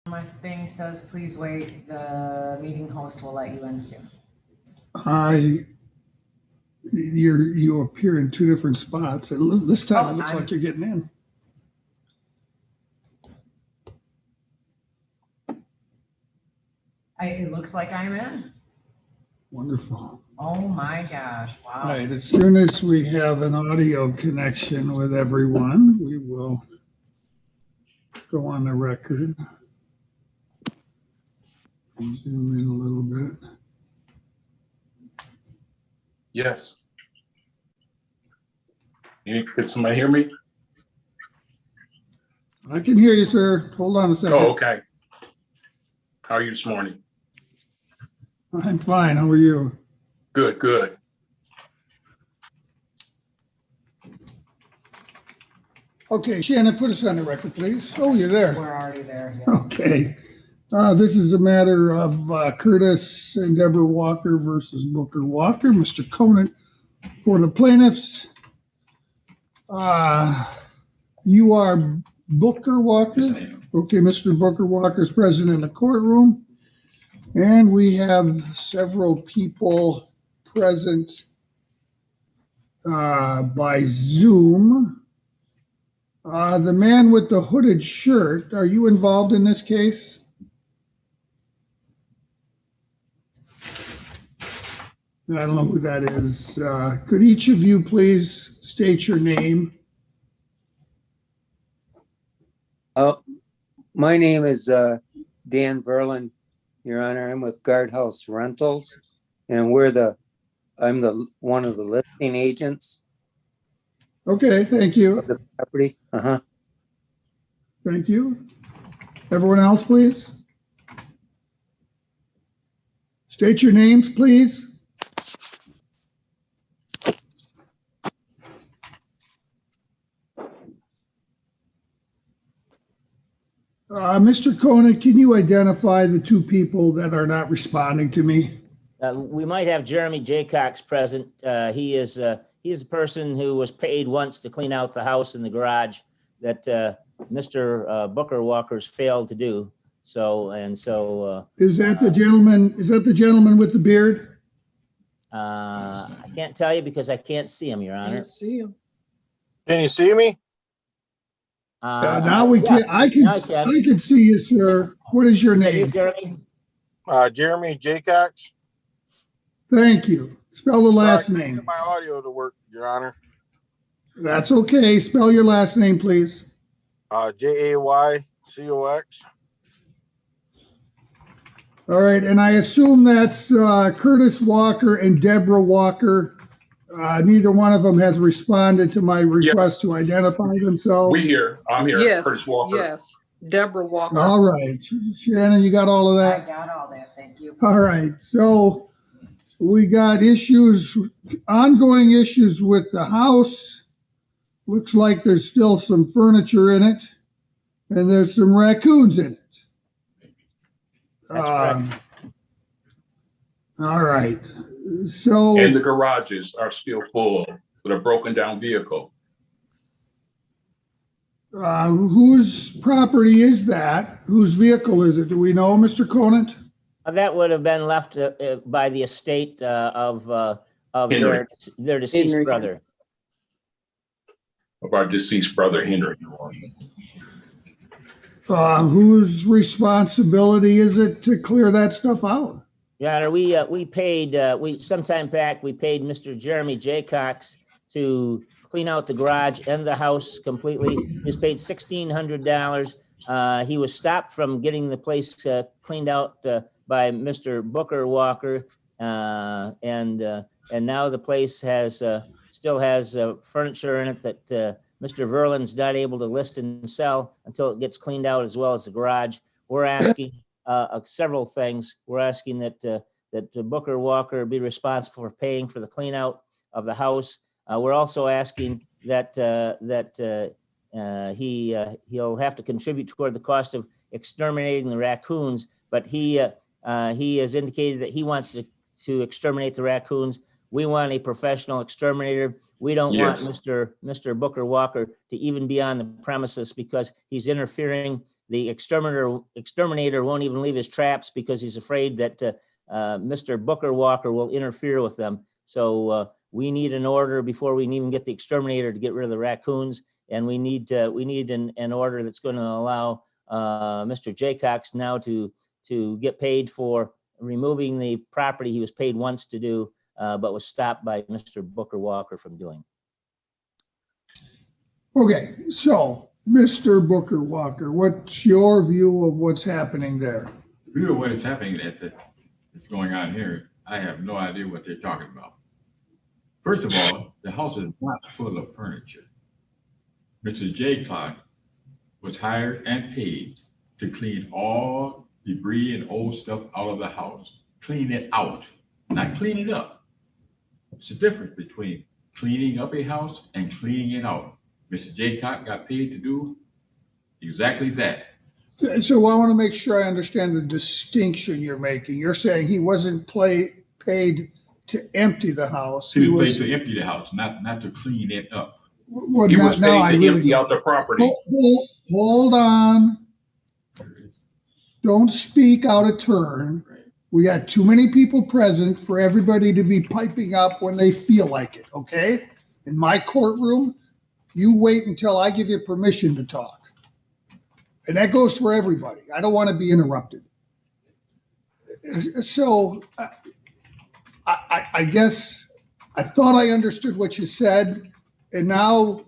My thing says, please wait, the meeting host will let you in soon. You appear in two different spots. This time Oh, it looks like you're getting in. It looks like I'm in. Wonderful. Oh my gosh, wow. All right, as soon as we have an audio connection with everyone, we will go on the record. Zoom in a little bit. Yes. Could somebody hear me? I can hear you, sir. Hold on a second. Oh, okay. How are you this morning? I'm fine. How are you? Good, good. Okay, Shannon, put us on the record, please. Oh, you're there. We're already there. Yeah. Okay. This is a matter of Curtis and Deborah Walker versus Booker Walker. Mr. Conant for the plaintiffs. You are Booker Walker? Yes, I am. Okay, Mr. Booker Walker is present in the courtroom. And we have several people present by Zoom. The man with the hooded shirt, are you involved in this case? I don't know who that is. Could each of you please state your name? Oh, my name is Dan Verlin, Your Honor. I'm with Guardhouse Rentals, and I'm one of the listing agents Okay, thank you. of the property. Thank you. Everyone else, please. State your names, please. Mr. Conant, can you identify the two people that are not responding to me? We might have Jeremy Jaycox present. He is a person who was paid once to clean out the house and the garage that Mr. Booker Walker's failed to do. Is that the gentleman with the beard? I can't tell you because I can't see him, Your Honor. Can't see him. Can you see me? Now we yeah, can. I can see you, sir. What is your Hey, name? Jeremy? Jeremy Jaycox. Thank you. Spell the last Sorry, I couldn't name. get my audio to work, Your Honor. That's okay. Spell your last name, please. Jaycox. All right, and I assume that's Curtis Walker and Deborah Walker. Neither one of them has responded to my request to identify themselves. I'm here. Yes, Curtis Walker. yes. Deborah Walker. All right, Shannon, you got all of I that? got all that, thank you. All right, so we got ongoing issues with the house. Looks like there's still some furniture in it, and there's some raccoons in it. That's correct. All right, so. And the garages are still full with a broken down vehicle. Whose property is that? Whose vehicle is it? Do we know, Mr. Conant? That would have been left by the estate of Henry. their deceased Henry. brother. Of our deceased brother, Henry. Whose responsibility is it to clear that stuff out? Your Honor, we paid sometime back we paid Mr. Jeremy Jaycox to clean out the garage and the house completely. He was paid $1,600. He was stopped from getting the place cleaned out by Mr. Booker Walker, and now the place still has furniture in it that Mr. Verlin's not able to list and sell until it gets cleaned out, as well as the garage. We're asking several things. We're asking that Booker Walker be responsible for paying for the clean out of the house. We're also asking that he'll have to contribute toward the cost of exterminating the raccoons, but he has indicated that he wants to exterminate the raccoons. We want a professional exterminator. We don't want Mr. Booker Walker to even be on the premises because he's interfering the exterminator won't even leave his traps because he's afraid that Mr. Booker Walker will interfere with them. So we need an order before we can even get the exterminator to get rid of the raccoons. And we need an order that's going to allow Mr. Jaycox now to get paid for removing the property he was paid once to do, but was stopped by Mr. Booker Walker from doing. Okay, so Mr. Booker Walker, what's your view of what's happening there? The view of what is happening that's going on here, I have no idea what they're talking about. First of all, the house is not full of furniture. Mr. Jaycox was hired and paid to clean all debris and old stuff out of the house. Clean it out, not clean it up. It's the difference between cleaning up a house and cleaning it out. Mr. Jaycox got paid to do exactly that. So I want to make sure I understand the distinction you're making. You're saying he wasn't paid to empty the house. He was paid to empty the house, not to clean it up. Well, He was now I paid to really- empty out the property. Hold on. Don't speak out of turn. Right. We got too many people present for everybody to be piping up when they feel like it, okay? In my courtroom, you wait until I give you permission to talk. And that goes for everybody. I don't want to be interrupted. So I guess I thought I understood what you said, and now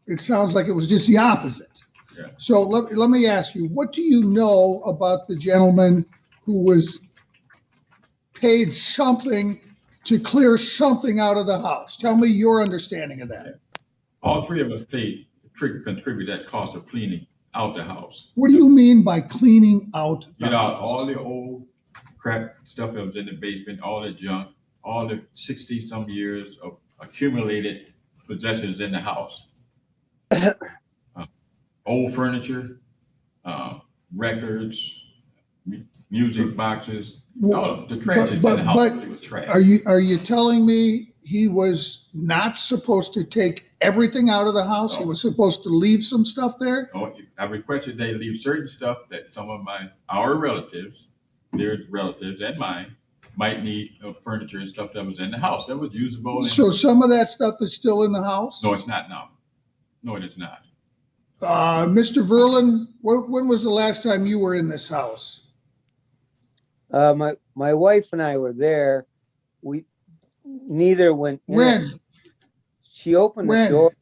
it sounds like it was just the opposite. Yeah. So let me ask you, what do you know about the gentleman who was paid something to clear something out of the house? Tell me your understanding of that. All three of us contribute that cost of cleaning out the house. What do you mean by cleaning out the Get out house? all the old crap stuff that was in the basement, all the junk, all the 60-some years of accumulated possessions in the house. Old furniture, records, music boxes, all the trash that's in the house. It was trash. Are you telling me he was not supposed to take everything out of the house? He No. was supposed to leave some stuff there? No, I requested they leave certain stuff that some of our relatives, their relatives and mine, might need furniture and stuff that was in the house that was usable. So some of that stuff is still in the house? No, it's not now. No, it is not. Mr. Verlin, when was the last time you were in this house? My wife and I were there. We neither went in. When? She opened the When? door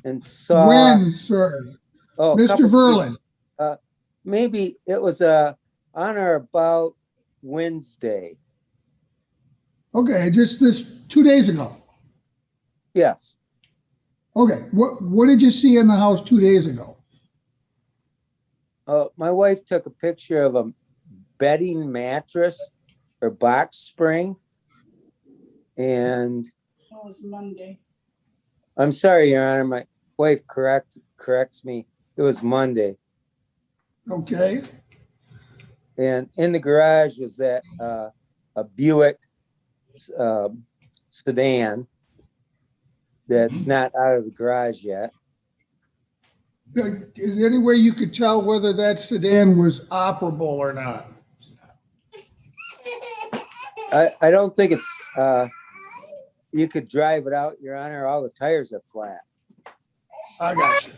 and saw. When, sir? Oh, a Mr. couple Verlin? days- maybe it was on or about Wednesday. Okay, just this 2 days ago. Yes. Okay, what did you see in the house 2 days ago? My wife took a picture of a bedding mattress or box spring. And It was Monday. I'm sorry, Your Honor, my wife corrects me. It was Monday. Okay, And in the garage was that a Buick sedan that's not out of the garage yet. is there any way you could tell whether that sedan was operable or not? I don't think it's you could drive it out, Your Honor. All the tires are flat. I got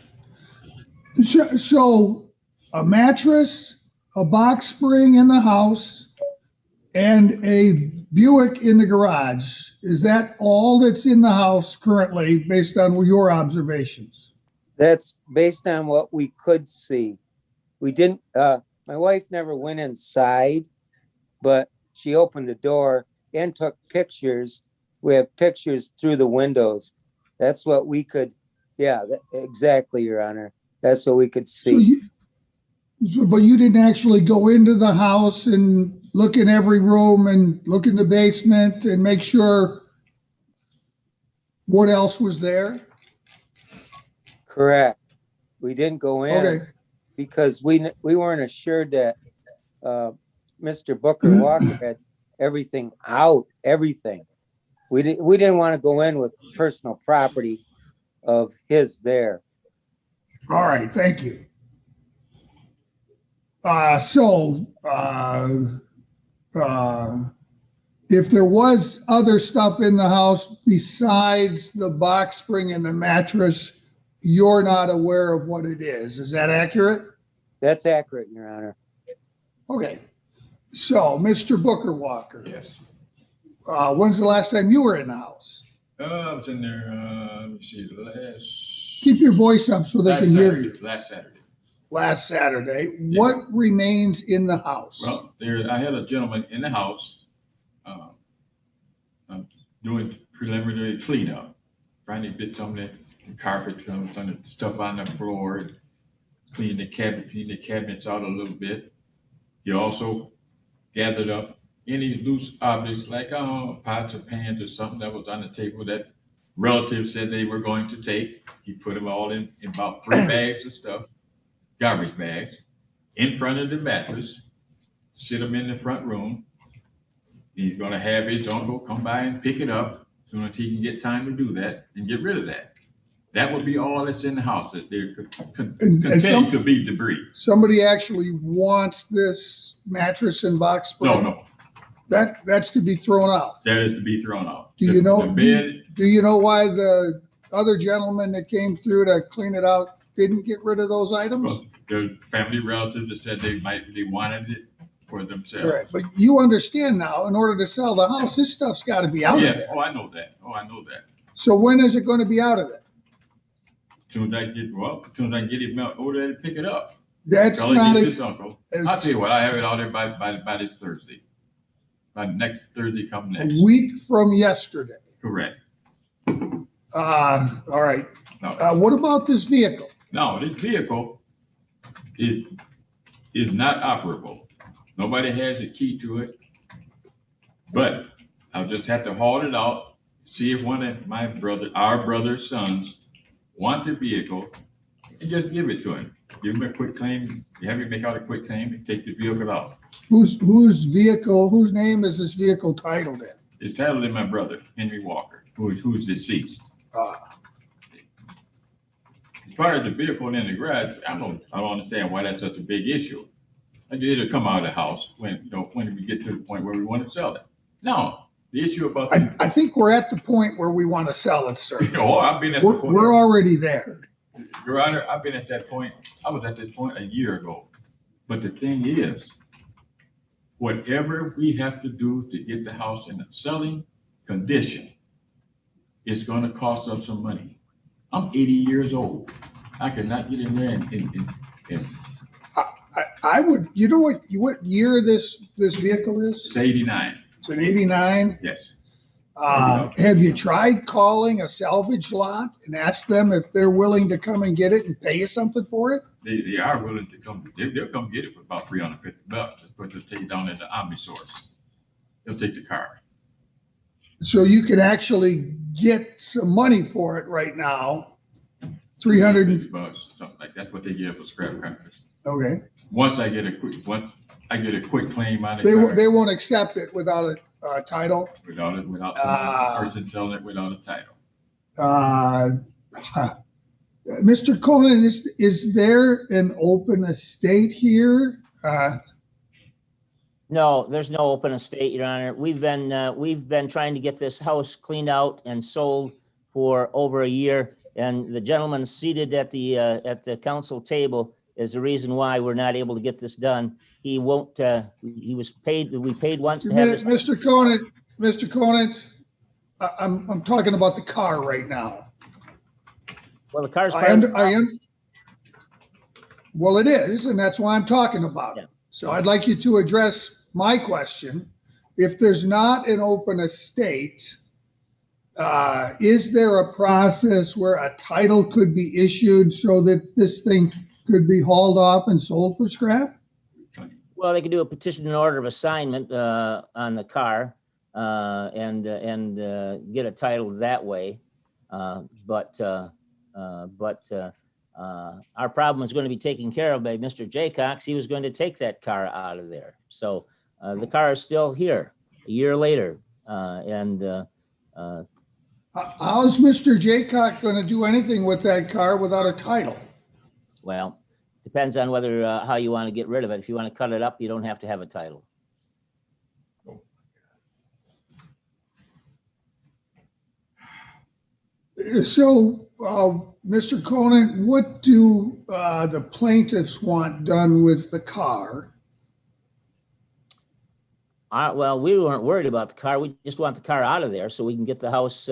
you. So a mattress, a box spring in the house, and a Buick in the garage. Is that all that's in the house currently based on your observations? That's based on what we could see. We didn't, my wife never went inside, but she opened the door and took pictures. We have pictures through the windows. That's what we could, exactly, Your Honor. That's what we could see. But you didn't actually go into the house and look in every room and look in the basement and make sure what else was there? Correct. We didn't go in Okay. because we weren't assured that Mr. Booker Walker had everything out, everything. We didn't want to go in with personal property of his there. All right, thank you. If there was other stuff in the house besides the box spring and the mattress, you're not aware of what it is. Is that accurate? That's accurate, Your Honor. Okay. So, Mr. Booker Walker, Yes. when's the last time you were in the house? I was in there, let me see, last. Keep your voice up so they last can hear Saturday, you. Last Saturday. Last Saturday. What remains in the house? Well, I had a gentleman in the house, doing preliminary cleanup, trying to get some of the carpet, some of the stuff on the floor, and clean the cabinets out a little bit. He also gathered up any loose objects like pots or pans or something that was on the table that relatives said they were going to take. He put them all in about 3 bags of stuff, garbage bags, in front of the mattress, sit them in the front room. He's gonna have his uncle come by and pick it up as soon as he can get time to do that and get rid of that. That would be all that's in the house, that there could continue to be debris. Somebody actually wants this mattress and box spring? No, That's to be thrown out. that is to be thrown out. Do you know? The bed, Do you know why the other gentleman that came through to clean it out didn't get rid of those items? well, there's family relatives that said they wanted it for themselves. Right, but you understand now, in order to sell the house, this stuff's gotta be out of Yeah, there. I know that. So when is it gonna be out of there? As soon as I get him out over there to pick it up. That's Tell him not, get his uncle. as- I'll tell you what, I have it out there by this Thursday. By next Thursday come a next. week from yesterday. Correct. All right. No. What about this vehicle? No, this vehicle is not operable. Nobody has a key to it. But I'll just have to haul it out, see if one of our brother's sons want the vehicle, and just give it to him. Give him a quick claim, have him make out a quick claim and take the vehicle out. Whose name is this vehicle titled in? It's titled in my brother, Henry Walker, who's deceased. As far as the vehicle in the garage, I don't understand why that's such a big issue. It'll come out of the house when we get to the point where we want to sell it. No, the issue about I think we're at the point where we want to sell it, sir. I've been at the point. We're already there. Your Honor, I've been at that point. I was at this point a year ago. But the thing is, whatever we have to do to get the house in a selling condition, it's going to cost us some money. I'm 80 years old. I cannot get in there and I would, you know what year this vehicle is? it's 89. It's an 89. Yes. Have you tried calling a salvage lot and asked them if they're willing to come and get it and pay you something for it? They are willing to come. They'll come get it for about $350. But they'll take it down at the Omnisource. They'll take the car. So you can actually get some money for it right now. 300. $350, something like that's what they give for scrap cars. Okay. Once I get a quick claim on it. They won't accept it without a title. Without the person selling it without a title. Mr. Conan, is there an open estate here? No, there's no open estate, Your Honor. We've been trying to get this house cleaned out and sold for over a year, and the gentleman seated at the council table is the reason why we're not able to get this done. He won't. We paid once to have this. Mr. Conan, I'm talking about the car right now. Well, the car's. Well, it is, and that's why I'm talking about it. So I'd like you to address my question. If there's not an open estate, is there a process where a title could be issued so that this thing could be hauled off and sold for scrap? Well, they could do a petition and order of assignment on the car and get a title that way. But our problem is going to be taken care of by Mr. Jaycox. He was going to take that car out of there. So the car is still here a year later. How's Mr. Jaycock going to do anything with that car without a title? Well, Depends on whether, how you want to get rid of it. If you want to cut it up, you don't have to have a title. So, Mr. Conant, what do the plaintiffs want done with the car? Well, we weren't worried about the car. We just want the car out of there so we can get the house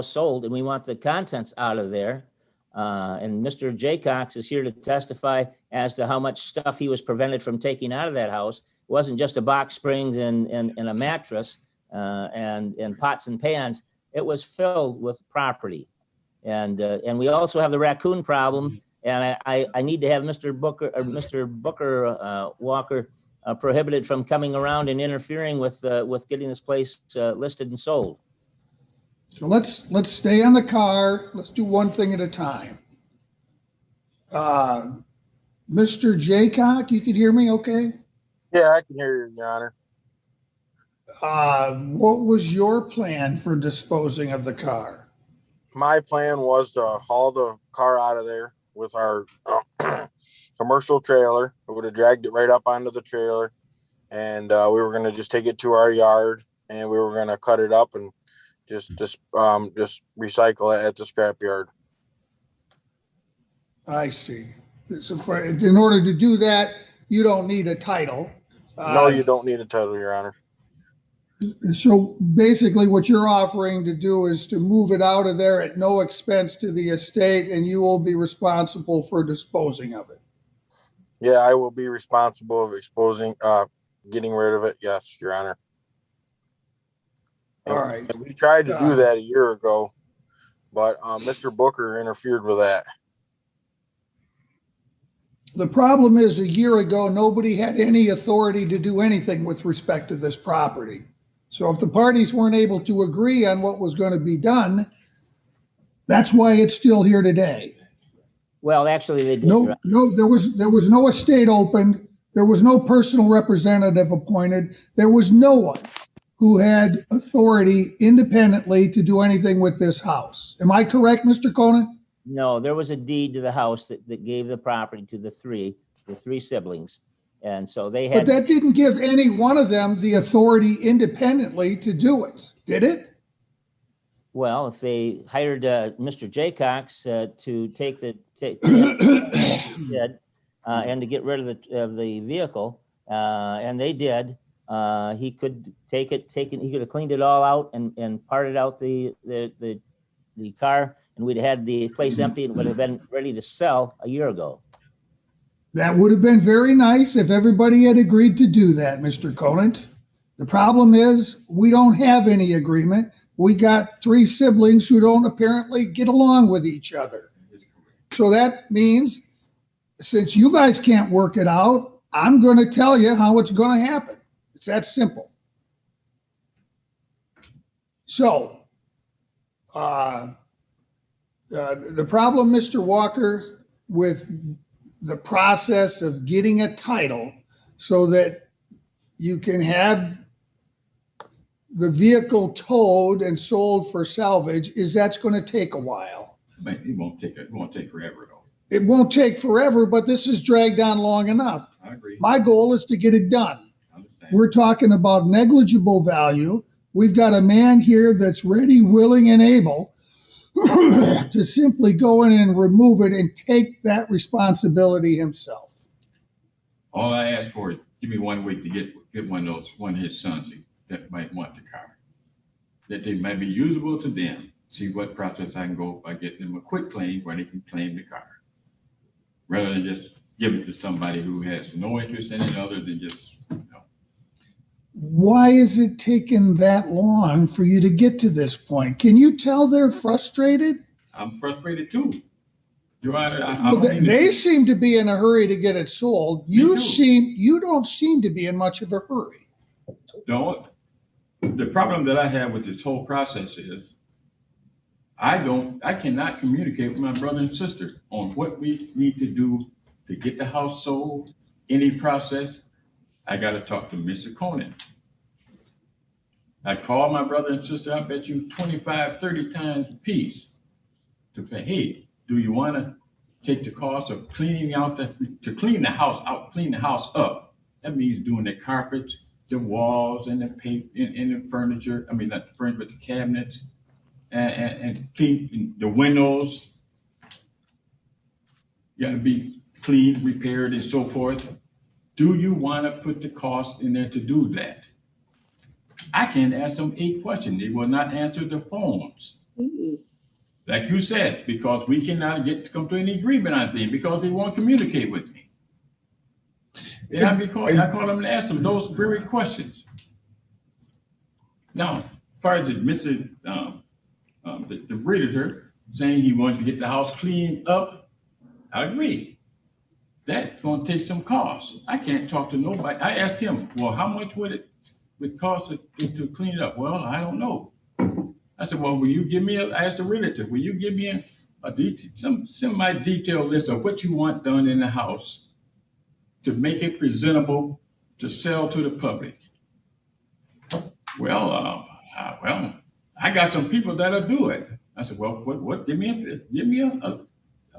sold, and we want the contents out of there. And Mr. Jaycox is here to testify as to how much stuff he was prevented from taking out of that house. It wasn't just a box springs and a mattress and pots and pans. It was filled with property. And we also have the raccoon problem. And I need to have Mr. Booker Walker prohibited from coming around and interfering with getting this place listed and sold. So let's stay on the car. Let's do one thing at a time. Mr. Jaycock, you can hear me okay? Yeah, I can hear you, Your Honor. What was your plan for disposing of the car? My plan was to haul the car out of there with our commercial trailer. We would have dragged it right up onto the trailer, and we were going to just take it to our yard, and we were going to cut it up and just recycle it at the scrap yard. I see. So in order to do that, you don't need a title. No, you don't need a title, Your Honor. So basically what you're offering to do is to move it out of there at no expense to the estate, and you will be responsible for disposing of it. Yeah, I will be responsible of getting rid of it. Yes, Your Honor. All right. And we tried to do that a year ago, but Mr. Booker interfered with that. The problem is a year ago, nobody had any authority to do anything with respect to this property. So if the parties weren't able to agree on what was going to be done, that's why it's still here today. Well, actually, they did. No, there was no estate opened. There was no personal representative appointed. There was no one who had authority independently to do anything with this house. Am I correct, Mr. Conan? No, there was a deed to the house that gave the property to the three siblings. And so they had. But that didn't give any one of them the authority independently to do it, did it? Well, if they hired Mr. Jaycox to take did, and to get rid of the vehicle, and they did, he could he could have cleaned it all out and parted out the car, and we'd had the place empty and would have been ready to sell a year ago. That would have been very nice if everybody had agreed to do that, Mr. Conant. The problem is we don't have any agreement. We got three siblings who don't apparently get along with each other. So that means since you guys can't work it out, I'm going to tell you how it's going to happen. It's that simple. So the problem, Mr. Walker, with the process of getting a title so that you can have the vehicle towed and sold for salvage is that's going to take a while. But it won't take forever though. It won't take forever, but this is dragged on long enough. I agree. My goal is to get it done. I understand. We're talking about negligible value. We've got a man here that's ready, willing, and able to simply go in and remove it and take that responsibility himself. All I ask for is give me 1 week to get one of his sons that might want the car, that they might be usable to them. See what process I can go by getting them a quick claim where they can claim the car, rather than just give it to somebody who has no interest in it other than just, Why is it taking that long for you to get to this point? Can you tell they're frustrated? I'm frustrated too. They seem to be in a hurry to get it sold. You don't seem to be in much of a hurry. The problem that I have with this whole process is I cannot communicate with my brother and sister on what we need to do to get the house sold, any process. I got to talk to Mr. Conan. I call my brother and sister, I bet you 25, 30 times a piece to say, hey, do you want to take the cost of cleaning out to clean the house out, clean the house up. That means doing the carpets, the walls, and the paint, and the furniture. I mean, not the furniture, but the cabinets, and clean the windows. Got to be cleaned, repaired, and so forth. Do you want to put the cost in there to do that? I can ask them 8 questions. They will not answer the phones. Like you said, because we cannot get to come to an agreement on things because they won't communicate with me. And I call them and ask them those very questions. Now, as far as the realtor saying he wanted to get the house cleaned up, I agree. That's going to take some cost. I can't talk to nobody. I asked him, well, how much would it cost to clean it up? Well, I don't know. I said, well, will you give me I asked the realtor, will you give me some semi-detailed list of what you want done in the house to make it presentable to sell to the public? Well, I got some people that'll do it. I said, well, what? Give me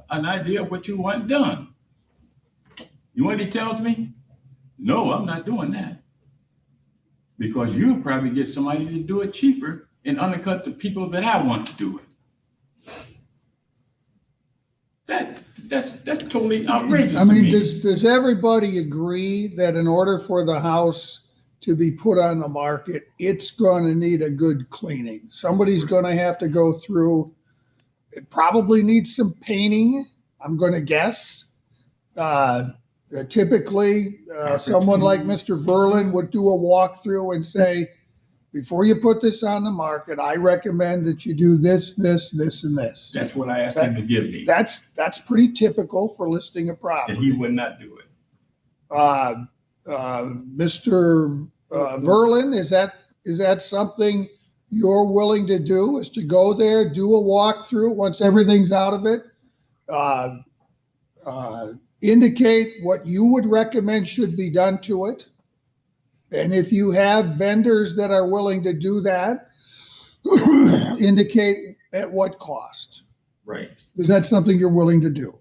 an idea of what you want done. You know what he tells me? No, I'm not doing that. Because you'll probably get somebody to do it cheaper and undercut the people that I want to do it. That's totally outrageous. I mean, to me. does everybody agree that in order for the house to be put on the market, it's going to need a good cleaning? Somebody's going to have to go through. It probably needs some painting, I'm going to guess. Typically, someone like Mr. Verlin would do a walkthrough and say, before you put this on the market, I recommend that you do this, this, this, and this. That's what I asked him to give me. That's pretty typical for listing a property. And he would not do it. Mr. Verlin, is that something you're willing to do? Is to go there, do a walkthrough once everything's out of it, indicate what you would recommend should be done to it, and if you have vendors that are willing to do that, indicate at what cost. Right. Is that something you're willing to do?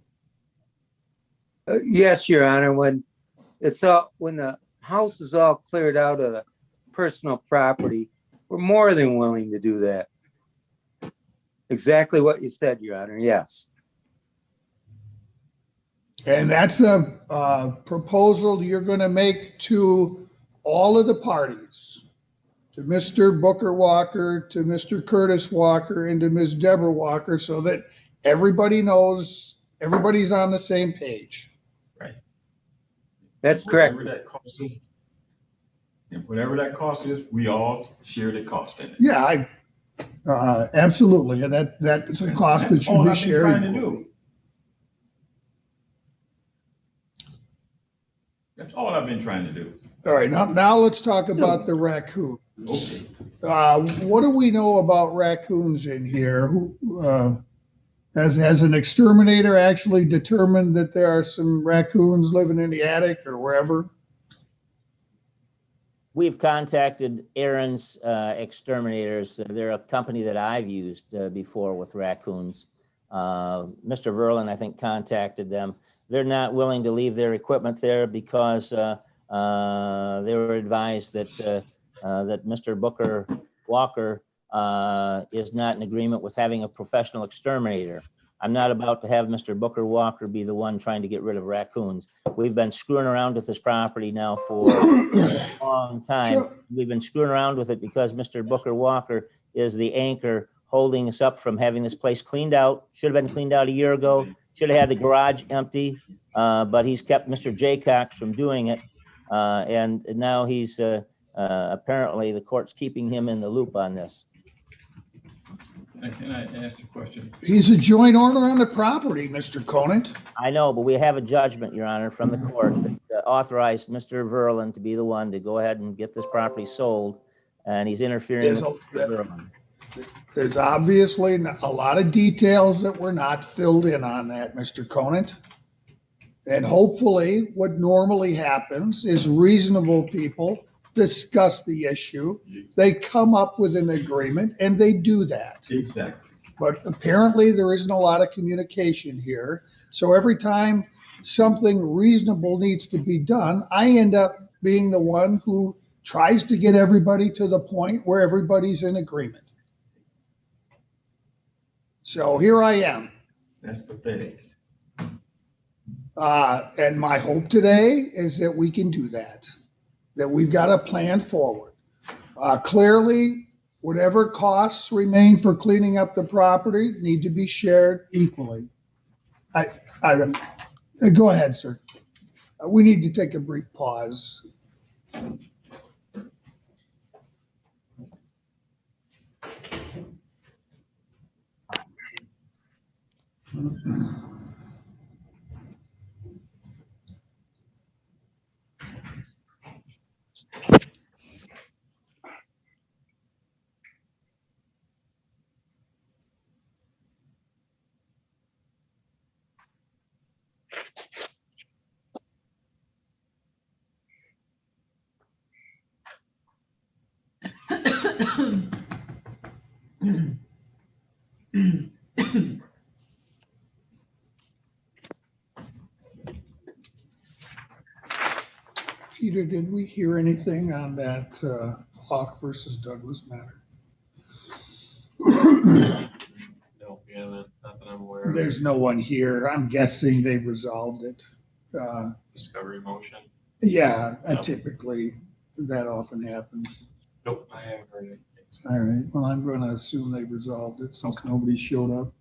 Yes, Your Honor. When the house is all cleared out of the personal property, we're more than willing to do that. Exactly what you said, Your Honor. Yes. And that's a proposal you're going to make to all of the parties, to Mr. Booker Walker, to Mr. Curtis Walker, and to Ms. Deborah Walker, so that everybody knows, everybody's on the same page. Right. That's correct. Whatever that cost is, we all share the cost in it. Yeah, absolutely. And that's a cost that should be shared. That's all I've been trying to do. All right, now let's talk about the raccoon. Okay. What do we know about raccoons in here? Has an exterminator actually determined that there are some raccoons living in the attic or wherever? We've contacted Aaron's Exterminators. They're a company that I've used before with raccoons. Mr. Verlin, I think, contacted them. They're not willing to leave their equipment there because they were advised that that Mr. Booker Walker is not in agreement with having a professional exterminator. I'm not about to have Mr. Booker Walker be the one trying to get rid of raccoons. We've been screwing around with this property now for a long time. Sure. We've been screwing around with it because Mr. Booker Walker is the anchor holding us up from having this place cleaned out. Should have been cleaned out a year ago. Should have had the garage empty, but he's kept Mr. Jaycox from doing it. And now he's apparently the court's keeping him in the loop on this. Can I ask a question? He's a joint owner on the property, Mr. Conant. I know, but we have a judgment, Your Honor, from the court that authorized Mr. Verlin to be the one to go ahead and get this property sold, and he's interfering with Mr. Verlin. There's obviously a lot of details that were not filled in on that, Mr. Conant. And hopefully what normally happens is reasonable people discuss the issue. They come up with an agreement and they do that. Exactly. but apparently there isn't a lot of communication here. So every time something reasonable needs to be done, I end up being the one who tries to get everybody to the point where everybody's in agreement. So here I am. That's pathetic. And my hope today is that we can do that we've got a plan forward. Clearly, whatever costs remain for cleaning up the property need to be shared equally. Go ahead, sir. We need to take a brief pause. Peter, did we hear anything on that Hawk versus Douglas matter? No, we haven't, not that I'm aware of. There's no one here. I'm guessing they resolved it. Discovery motion? Yeah, No. typically that often happens. Nope, I haven't heard anything. So. All right, well, I'm going to assume they resolved it since nobody showed up.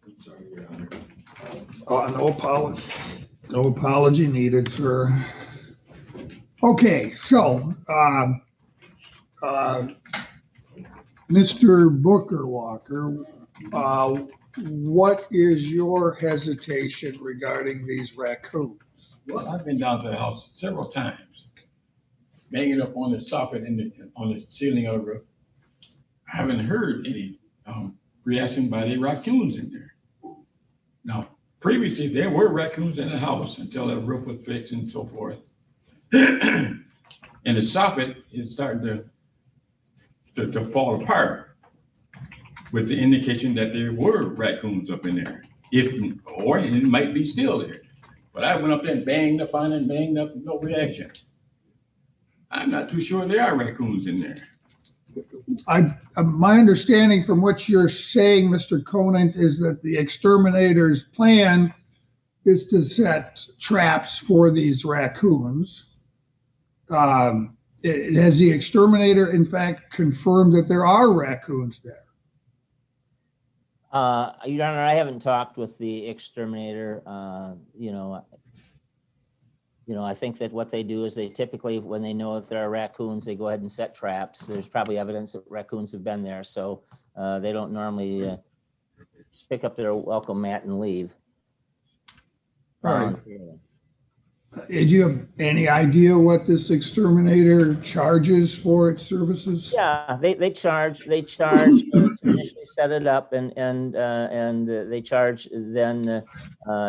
I'm sorry, Your Honor. No apology needed, sir. Okay, so Mr. Booker Walker, what is your hesitation regarding these raccoons? Well, I've been down to the house several times, banging up on the soffit on the ceiling of the roof. I haven't heard any reaction by the raccoons in there. Now, previously, there were raccoons in the house until the roof was fixed and so forth. And the soffit is starting to fall apart with the indication that there were raccoons up in there. Or it might be still there. But I went up there and banged up on it and banged up, no reaction. I'm not too sure there are raccoons in there. My understanding from what you're saying, Mr. Conant, is that the exterminator's plan is to set traps for these raccoons. Has the exterminator, in fact, confirmed that there are raccoons there? Your Honor, I haven't talked with the exterminator. I think that what they do is they typically, when they know that there are raccoons, they go ahead and set traps. There's probably evidence that raccoons have been there, so they don't normally pick up their welcome mat and leave. All right. Do you have any idea what this exterminator charges for its services? Yeah, they charge to initially set it up, and they charge then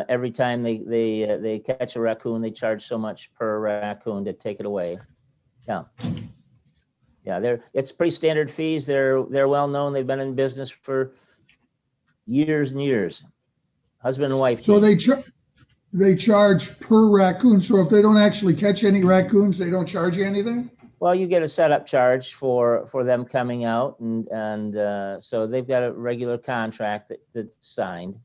every time they catch a raccoon, they charge so much per raccoon to take it away. Yeah, it's pretty standard fees. They're well known. They've been in business for years and years. Husband and wife. So they charge per raccoon. So if they don't actually catch any raccoons, they don't charge you anything? Well, you get a setup charge for them coming out, and so they've got a regular contract that's signed.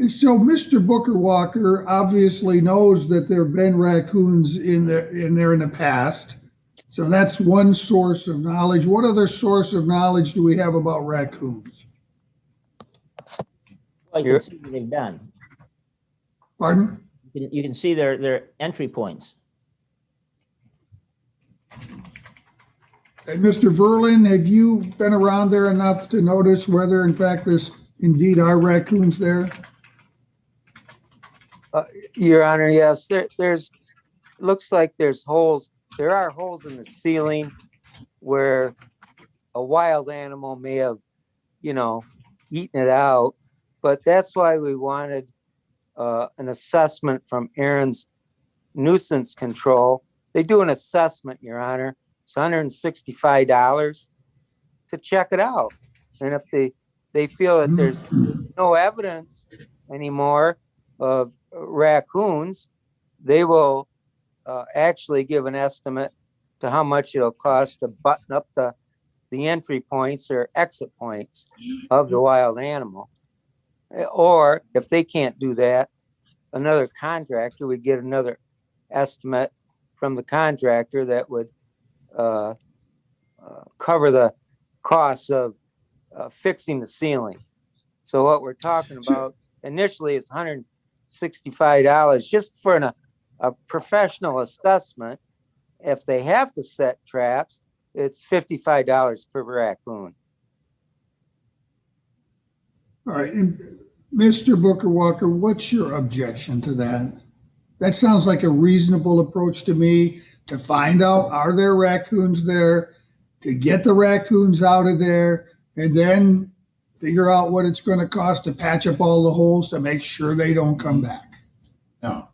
So Mr. Booker Walker obviously knows that there have been raccoons in there in the past. So that's one source of knowledge. What other source of knowledge do we have about raccoons? Well, you can see what they've done. Pardon? You can see their entry points. And Mr. Verlin, have you been around there enough to notice whether in fact there's indeed are raccoons there? Your Honor, yes, there's, looks like there's holes. There are holes in the ceiling where a wild animal may have, eaten it out. But that's why we wanted an assessment from Aaron's nuisance control. They do an assessment, Your Honor. It's $165 to check it out. And if they feel that there's no evidence anymore of raccoons, they will actually give an estimate to how much it'll cost to button up the entry points or exit points of the wild animal. Or if they can't do that, another contractor would get another estimate from the contractor that would cover the costs of fixing the ceiling. So what we're talking about initially is $165 just for a professional assessment. If they have to set traps, it's $55 per raccoon. All right, and Mr. Booker Walker, what's your objection to that? That sounds like a reasonable approach to me, to find out, are there raccoons there, to get the raccoons out of there, and then figure out what it's going to cost to patch up all the holes to make sure they don't come back. Now,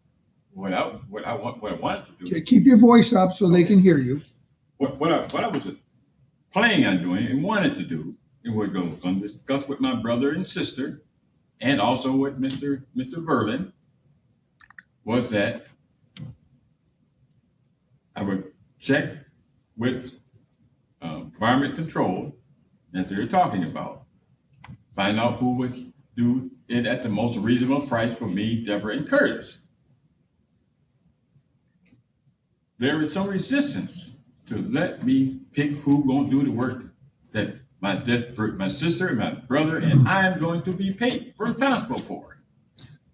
what I wanted to do. Okay, keep your voice up so they can hear you. What I was planning on doing and wanted to do, and we're going to discuss with my brother and sister, and also with Mr. Verlin, was that I would check with environment control, as they're talking about, find out who would do it at the most reasonable price for me, Deborah, and Curtis. There is some resistance to let me pick who gonna do the work that my sister and my brother and I am going to be paid, responsible for.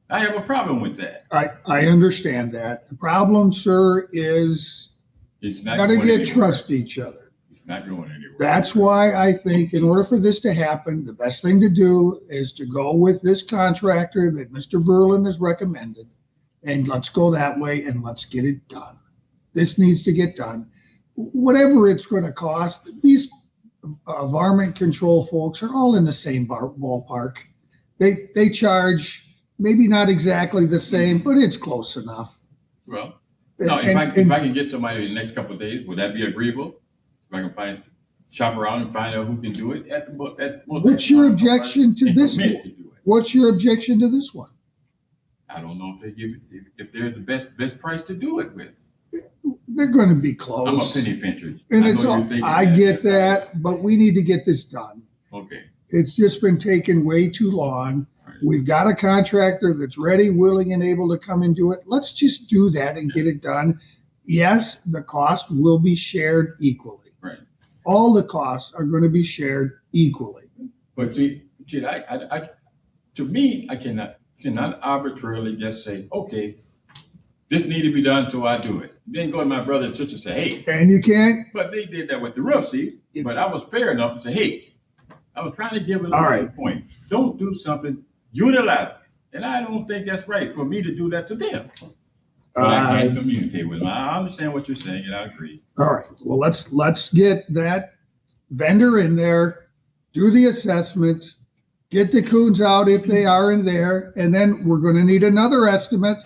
I have a problem with that. I understand that. The problem, sir, is It's not gotta going get anywhere. trust each other. It's not going anywhere. That's why I think in order for this to happen, the best thing to do is to go with this contractor that Mr. Verlin has recommended. And let's go that way and let's get it done. This needs to get done. Whatever it's going to cost, these environment control folks are all in the same ballpark. They charge maybe not exactly the same, but it's close enough. Well, no, if I can get somebody in the next couple of days, would that be agreeable? If I can shop around and find out who can do it What's your objection to this one? What's your objection to this one? I don't know if they give it, if there's the best price to do it with. They're going to be I'm a close. penny pincher. And I it's know all, you're thinking I that. get that, but we need to get this done. Okay. It's just been taking way too long. Right. We've got a contractor that's ready, willing, and able to come and do it. Let's just do that and get it done. Yes, the cost will be shared equally. Right. All the costs are going to be shared equally. But see, I to me, I cannot arbitrarily just say, okay, this need to be done, so I do it. Then go to my brother and sister and say, hey. And you can't. But they did that with the roof, see? But I was fair enough to say, hey, I was trying to give it a All right. point. Don't do something unilateral. And I don't think that's right for me to do that to them. But I can't communicate with them. I understand what you're saying, and I agree. All right. Well, let's get that vendor in there, do the assessment, get the coons out if they are in there, and then we're going to need another estimate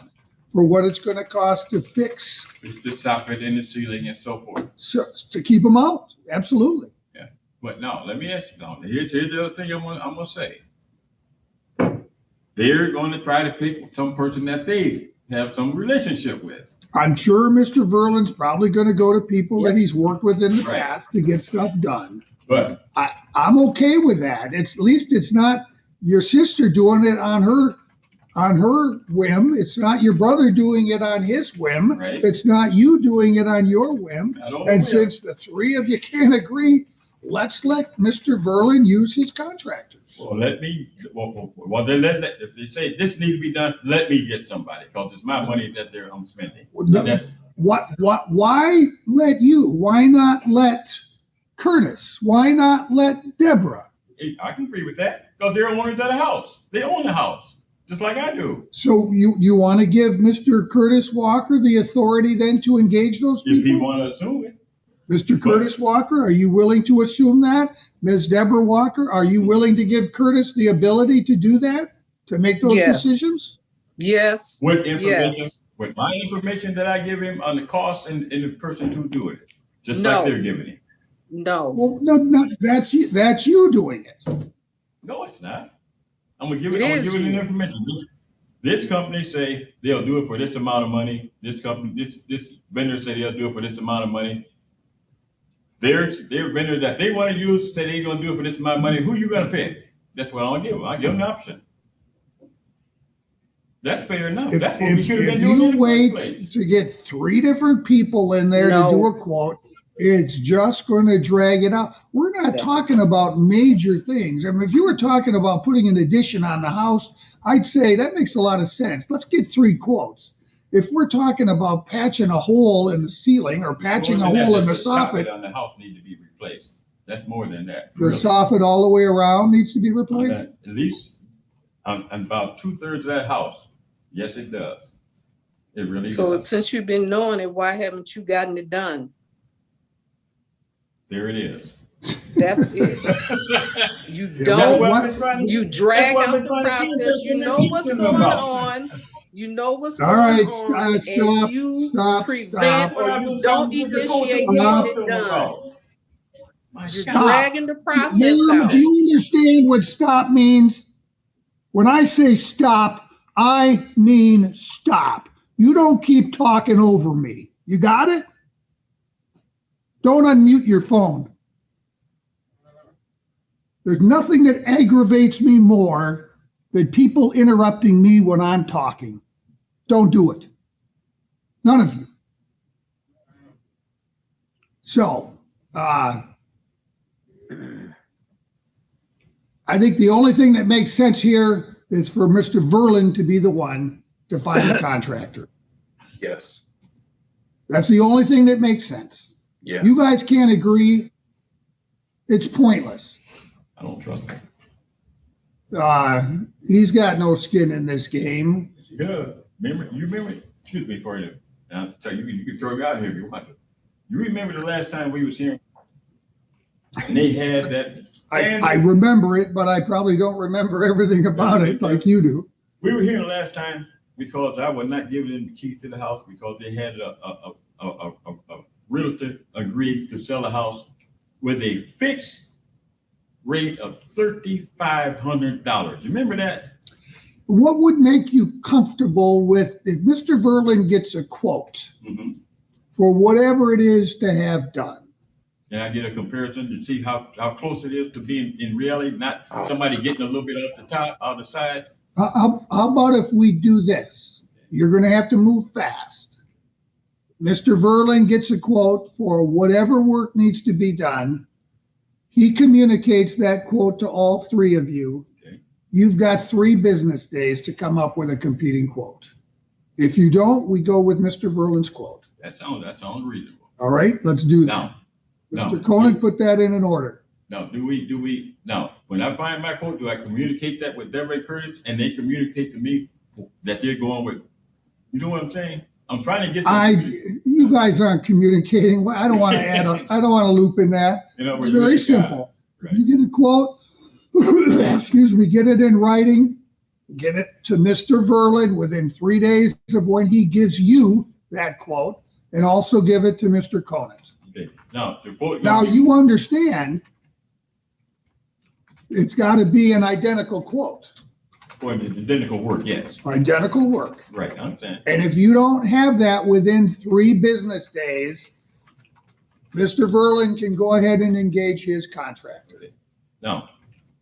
for what it's going to cost to fix, It's the soffit in the ceiling and so forth. so, to keep them out. Absolutely. Yeah. But now, let me ask you now. Here's the other thing I'm gonna say. They're going to try to pick some person that they have some relationship with. I'm sure Mr. Verlin's probably going to go to people that he's worked with in the Right. past to get stuff done. But I'm okay with that. At least it's not your sister doing it on her on her whim. It's not your brother doing it on his whim. Right. It's not you doing it on your whim. I don't And know. since the three of you can't agree, let's let Mr. Verlin use his contractors. Well, then if they say this needs to be done, let me get somebody, because it's my money that I'm spending. No, That's, why let you? Why not let Curtis? Why not let Deborah? I can agree with that, because they're owners of the house. They own the house, just like I do. So you want to give Mr. Curtis Walker the authority then to engage those If he people? want to assume it. Mr. Curtis Walker, are you willing to assume that? Ms. Deborah Walker, are you willing to give Curtis the ability to do that? To make those Yes. decisions? Yes. With information, Yes. with my information that I give him on the cost and the person to do it, just No. like they're giving him. No. Well, no, that's you doing it. No, it's not. I'm gonna give It it is the you. information. This company say they'll do it for this amount of money. This company, this vendor say they'll do it for this amount of money. Their vendor that they want to use say they're gonna do it for this amount of money. Who you gonna pick? That's what I'll give them. I give them the option. That's fair enough. That's what we should have been If doing in you the wait first place. to get three different people in there to No. do a quote, it's just going to drag it out. We're not Yes. talking about major things. I mean, if you were talking about putting an addition on the house, I'd say that makes a lot of sense. Let's get three quotes. If we're talking about patching a hole in the ceiling or patching a More than hole that, in the soffit soffit, on the house need to be replaced. That's more than that. the really. soffit all the way around needs to be On replaced. that, at least on about 2/3 of that house. Yes, it does. It really So does. since you've been knowing it, why haven't you gotten it done? There it is. That's it. You That's don't, what I've been trying to- you that's drag what I've out been the trying to process. keep You them know what's teaching going about. on. You know what's All going right, on, stop, and you stop, prevent stop. or you don't initiate Stop. getting it done. My You're God. dragging the process Mom, out. do you understand what stop means? When I say stop, I mean stop. You don't keep talking over me. You got it? Don't unmute your phone. There's nothing that aggravates me more than people interrupting me when I'm talking. Don't do it. None of you. So, I think the only thing that makes sense here is for Mr. Verlin to be the one to find the contractor. Yes, That's the only thing that makes sense. yes. You guys can't agree. It's pointless. I don't trust him. He's got no skin in this game. Yes, he does. You remember, excuse me for you. I'll tell you, you can throw me out here if you want to. You remember the last time we was here? And they had that. I remember it, but I probably don't remember everything about it like you do. We were here the last time because I would not give them the key to the house because they had a realtor agreed to sell the house with a fixed rate of $3,500. You remember that? What would make you comfortable with if Mr. Verlin gets a quote Mm-hmm. for whatever it is to have done? And I get a comparison to see how close it is to being in reality, not somebody getting a little bit off the top, out the side. How about if we do this? You're going to have to move fast. Mr. Verlin gets a quote for whatever work needs to be done. He communicates that quote to all three of you. Okay. You've got 3 business days to come up with a competing quote. If you don't, we go with Mr. Verlin's quote. That sounds reasonable. All right, let's do that. Now, Mr. Conan, put that in an order. Now, do we, now, when I find my quote, do I communicate that with Deborah Curtis and they communicate to me that they're going with, you know what I'm saying? I'm trying to get You guys aren't communicating. I don't want to I don't want to loop in that. you know, It's very simple. Right. You get a quote, excuse me, get it in writing, get it to Mr. Verlin within 3 days of when he gives you that quote, and also give it to Mr. Conan. Okay. Now, the quote. Now you understand it's got to be an identical quote, For the identical work, yes. identical work. Right, I understand. And if you don't have that within 3 business days, Mr. Verlin can go ahead and engage his contractor. Now,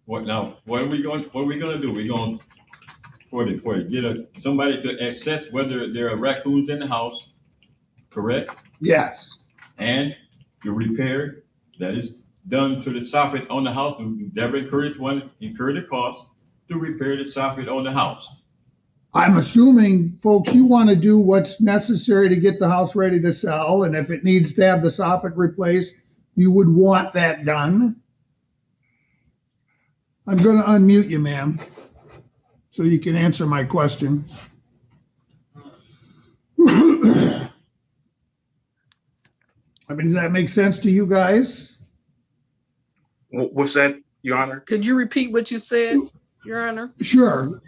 what are we going to do? We're going to somebody to assess whether there are raccoons in the house, correct? Yes. And the repair that is done to the soffit on the house, Deborah incurred the cost to repair the soffit on the house. I'm assuming, folks, you want to do what's necessary to get the house ready to sell, and if it needs to have the soffit replaced, you would want that done. I'm going to unmute you, ma'am, so you can answer my question. I mean, does that make sense to you guys? What's that, Your Honor? Could you repeat what you said, Your Honor? Sure.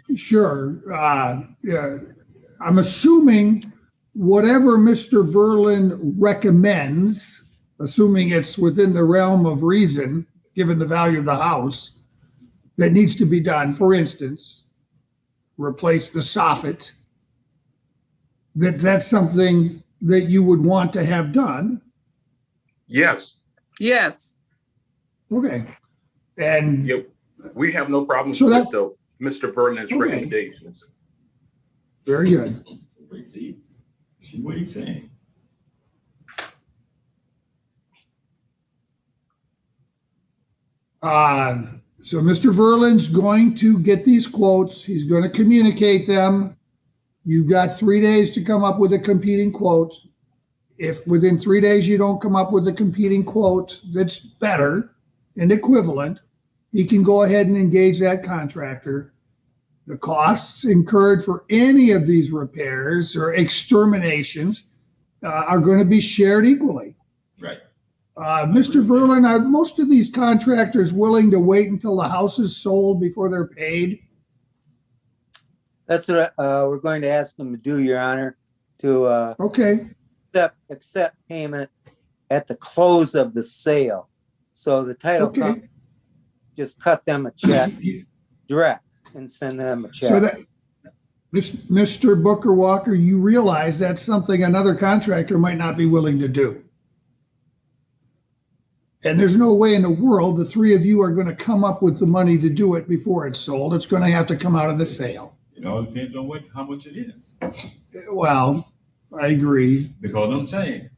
Yeah. I'm assuming whatever Mr. Verlin recommends, assuming it's within the realm of reason, given the value of the house, that needs to be done. For instance, replace the soffit. That's something that you would want to have done. Yes. Yes. Okay. And Yep. We have no problems So with that- Mr. Vernon's Okay. recommendations. very good. See what he's saying. So Mr. Verlin's going to get these quotes. He's going to communicate them. You've got 3 days to come up with a competing quote. If within 3 days you don't come up with a competing quote that's better and equivalent, he can go ahead and engage that contractor. The costs incurred for any of these repairs or exterminations are going to be shared equally. Right. Mr. Verlin, are most of these contractors willing to wait until the house is sold before they're paid? That's what we're going to ask them to do, Your Honor, to Okay, accept payment at the close of the sale. So the title okay. company just cut them a check direct and send them a So check. that, Mr. Booker Walker, you realize that's something another contractor might not be willing to do. And there's no way in the world the three of you are going to come up with the money to do it before it's sold. It's going to have to come out of the sale. It all depends on how much it is. Well, I agree. Because I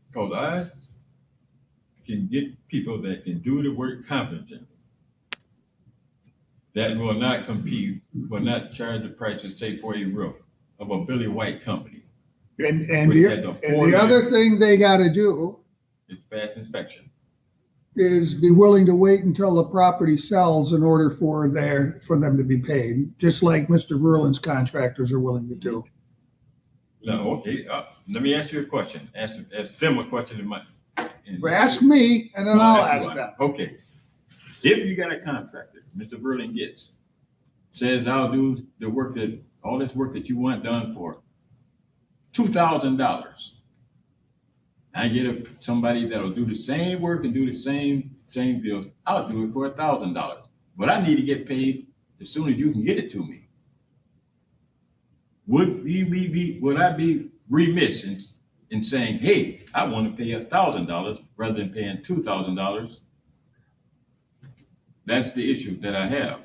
can get people that can do the work competently, that will not compete, will not charge the price of, say, for a roof of a Billy White company. And Which the, had the and the other thing they got to do It's fast inspection. is be willing to wait until the property sells in order for them to be paid, just like Mr. Verlin's contractors are willing to do. No, okay. Let me ask you a question. Ask them a question in my. Ask me, and then I'll ask them. Okay. If you got a contractor, Mr. Verlin says, I'll do the work all this work that you want done for $2,000. I get somebody that'll do the same work and do the same deal. I'll do it for $1,000, but I need to get paid as soon as you can get it to me. Would I be remiss in saying, hey, I want to pay $1,000 rather than paying $2,000? That's the issue that I have.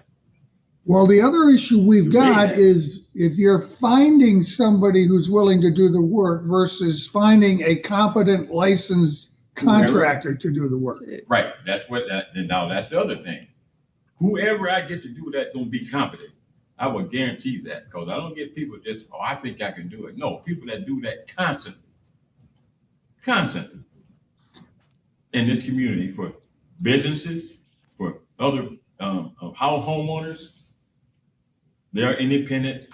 Well, the other issue we've got is if you're finding somebody who's willing to do the work versus finding a competent licensed contractor to do the work. Right. That's the other thing. Whoever I get to do that gonna be competent. I will guarantee that, because I don't get people just, I think I can do it. No, people that do that constantly in this community, for businesses, for other homeowners. They are independent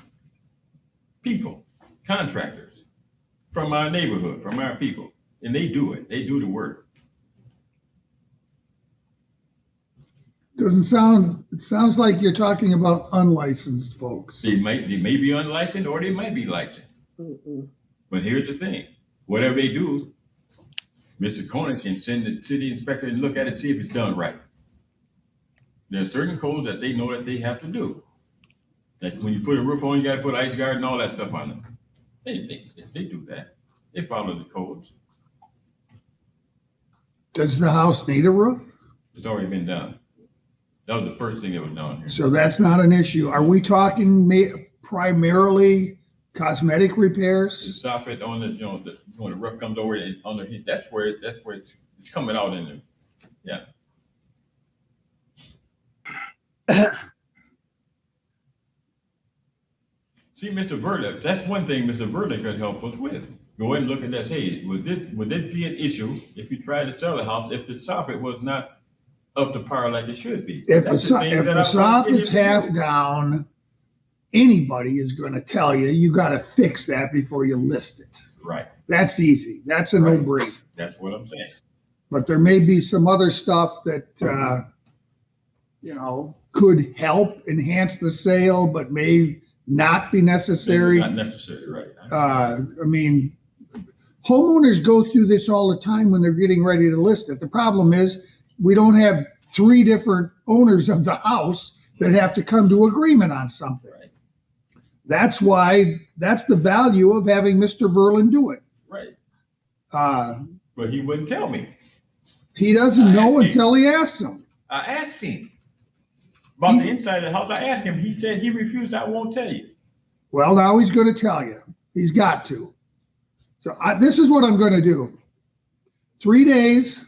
people, contractors from our neighborhood, from our people, and they do it. They do the work. It sounds like you're talking about unlicensed folks. They may be unlicensed or they might be licensed. But here's the thing: whatever they do, Mr. Corner can send the city inspector and look at it, see if it's done right. There are certain codes that they know that they have to do. Like when you put a roof on, you got to put ice guard and all that stuff on them. They do that. They follow the codes. Does the house need a roof? It's already been done. That was the first thing that was done here. So that's not an issue. Are we talking primarily cosmetic The repairs. soffit on the, when the roof comes over and on the, that's where it's coming out in there. Yeah. See, Mr. Verda, that's one thing Mr. Verda could help us with. Go ahead and look at that. Hey, would this be an issue if you tried to sell the house if the soffit was not up to par like it should be? If the That's the thing that I'm soffit's getting half to. down, anybody is going to tell you, you got to fix that before you list it. Right. That's easy. That's a Right. no-brainer. That's what I'm saying. But there may be some other stuff that, could help enhance the sale, but may not be necessary. Not necessary, right? I mean, homeowners go through this all the time when they're getting ready to list it. The problem is we don't have 3 different owners of the house that have to come to agreement on something. Right. That's the value of having Mr. Verlin do it. Right. Uh, But he wouldn't tell me. he doesn't know until he asks him. I asked him about the inside of the house. I asked him. He said he refused. I won't tell you. Well, now he's going to tell you. He's got to. So this is what I'm going to do. 3 days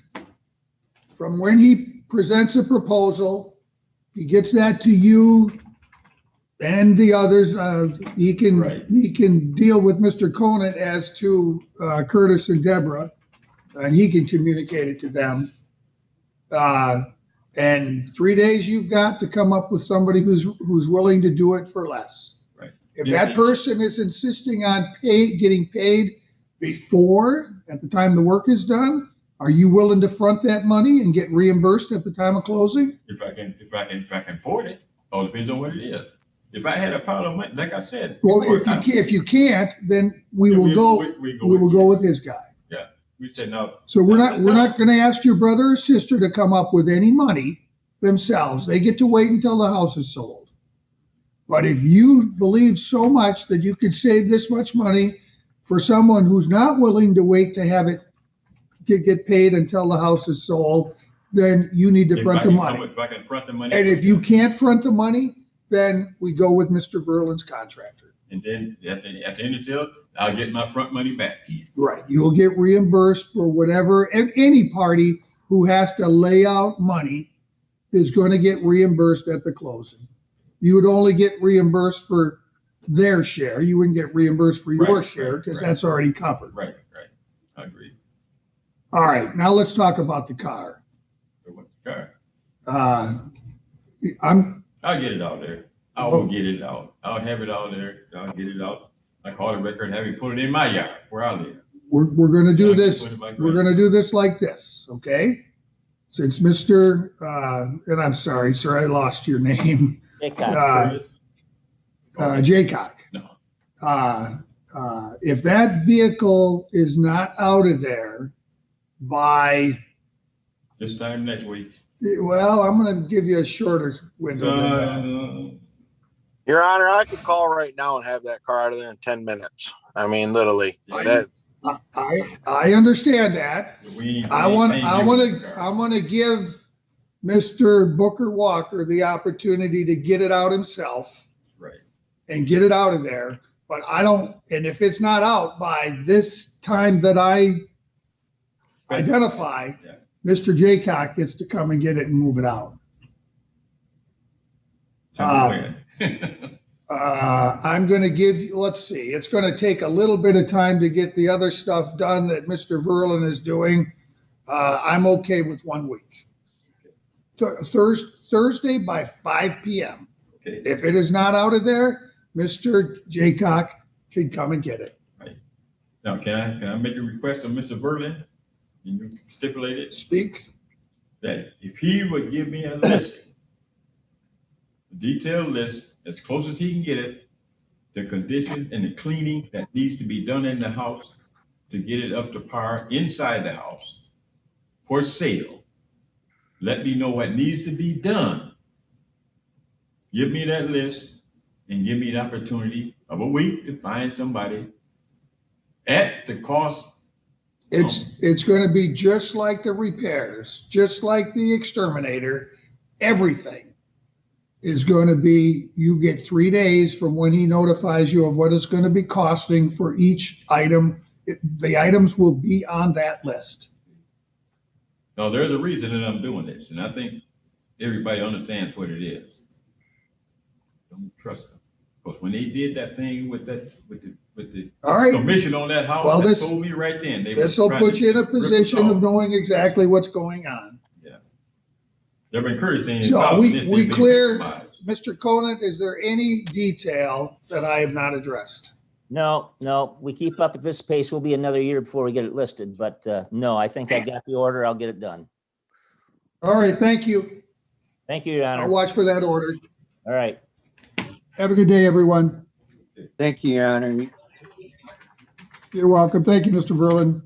from when he presents a proposal, he gets that to you and the others. He can deal with Mr. Conant as to Curtis and Deborah, and he can communicate it to them. And 3 days you've got to come up with somebody who's willing to do it for less. Right. If that person is insisting on getting paid before, at the time the work is done, are you willing to front that money and get reimbursed at the time of closing? If I can afford it. All depends on what it is. If I had a pile of money, like I said. Well, before, if you can't, then we will go with his guy. Yeah. We said no. So we're not going to ask your brother or sister to come up with any money themselves. They get to wait until the house is sold. But if you believe so much that you could save this much money for someone who's not willing to wait to have it get paid until the house is sold, then you need to front the money. If I can front the money. And if you can't front the money, then we go with Mr. Verlin's contractor. And then at the end of the sale, I'll get my front money back. Right. You'll get reimbursed for whatever, and any party who has to lay out money is going to get reimbursed at the closing. You would only get reimbursed for their share. You wouldn't get reimbursed for your share because that's already covered. Right. I agree. All right. Now let's talk about the car. Car. I'll get it out there. I will get it out. I'll have it out there. I'll get it out. I call the record and have it put it in my yard where I live. We're going to do this. We're going to do this like this, okay? Since Mr. And I'm sorry, sir, I lost your name. Jaycock. Jaycock. No. If that vehicle is not out of there by This time next week. well, I'm going to give you a shorter window than that. Your Honor, I could call right now and have that car out of there in 10 minutes. I mean, literally. I understand that. I want to give Mr. Booker Walker the opportunity to get it out himself. Right. And get it out of there. But I don't, and if it's not out by this time that I identify, Mr. Jaycock gets to come and get it and move it out. I'm going to give you, let's see, it's going to take a little bit of time to get the other stuff done that Mr. Verlin is doing. I'm okay with 1 week. Thursday by 5 p.m. Okay. If it is not out of there, Mr. Jaycock can come and get it. Right. Now, can I make a request of Mr. Verlin? Can you stipulate it? Speak. That if he would give me a listing, a detailed list, as close as he can get it, the condition and the cleaning that needs to be done in the house to get it up to par inside the house for sale. Let me know what needs to be done. Give me that list and give me the opportunity of a week to find somebody at the cost. It's going to be just like the repairs, just like the exterminator, everything. is going to be, you get 3 days from when he notifies you of what it's going to be costing for each item. The items will be on that list. No, there's a reason that I'm doing this, and I think everybody understands what it is. Don't trust them, because when they did that thing with the All right. commission on that house, Well, that this- told me right then. This will put you in a position of knowing exactly what's going on. They're encouraging. So we clear, Mr. Conant, is there any detail that I have not addressed? No, we keep up at this pace. We'll be another year before we get it listed, but no, I think I got the order. I'll get it done. All right, thank you. Thank you, Your I'll Honor. watch for that order. All right. Have a good day, everyone. Thank you, Your Honor. You're welcome. Thank you, Mr. Verlin.